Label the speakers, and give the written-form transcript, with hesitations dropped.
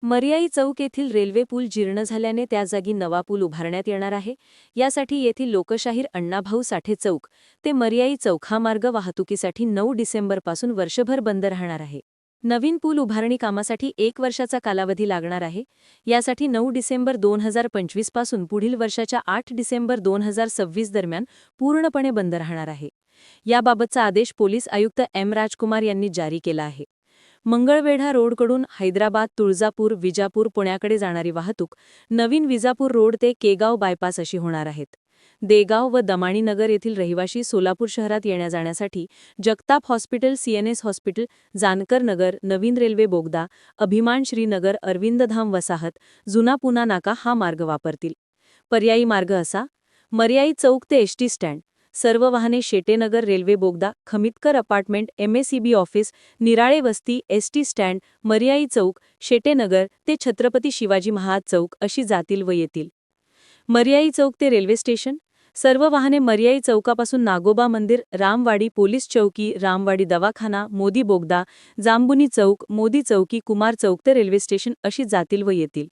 Speaker 1: मर्याई चौक येथील रेल्वे पूल जीर्ण झाल्याने त्या जागी नवा पूल उभारण्यात येणार आहे. यासाठी येथील लोकशाहीर अण्णाभाऊ साठे चौक ते मर्याई चौक हा मार्ग वाहतुकीसाठी 9 डिसेंबरपासून वर्षभर बंद राहणार आहे. नवीन पूल उभारणी कामासाठी 1 वर्षाचा कालावधी लागणार आहे. यासाठी 9 डिसेंबर 2025 पासून पुढील वर्षाच्या 8 डिसेंबर 2026 दरम्यान पूर्णपणे बंद राहणार आहे. याबाबतचा आदेश पोलीस आयुक्त एम राजकुमार यांनी जारी केला आहे. मंगळवेढा रोडकडून हैदराबाद, तुळजापूर, विजापूर, पुण्याकडे जाणारी वाहतूक नवीन विजापूर रोड ते केगाव बायपास अशी होणार आहेत. देगाव व दमाणीनगर येथील रहिवाशी सोलापूर शहरात येण्या-जाण्यासाठी Jagtap hospital, CNS hospital, Jankar Nagar, नवीन रेल्वे बोगदा, अभिमान श्रीनगर, अरविंदधाम वसाहत, जुना पुना नाका हा मार्ग वापरतील. पर्यायी मार्ग असा: मर्याई चौक ते एसटी स्टँड, सर्व वाहने शेटेनगर रेल्वे बोगदा, खमितकर अपार्टमेंट, एमएसईबी ऑफिस, निराळे वस्ती, एसटी स्टँड, मर्याई चौक, शेटेनगर ते छत्रपती शिवाजी महाराज चौक अशी जातील व येतील. मर्याई चौक ते रेल्वे स्टेशन, सर्व वाहने मर्याई चौकापासून नागोबा मंदिर, रामवाडी पोलीस चौकी, रामवाडी दवाखाना, मोदी बोगदा, जांबुनी चौक, मोदी चौकी, कुमार चौक ते रेल्वे स्टेशन अशी जातील व येतील.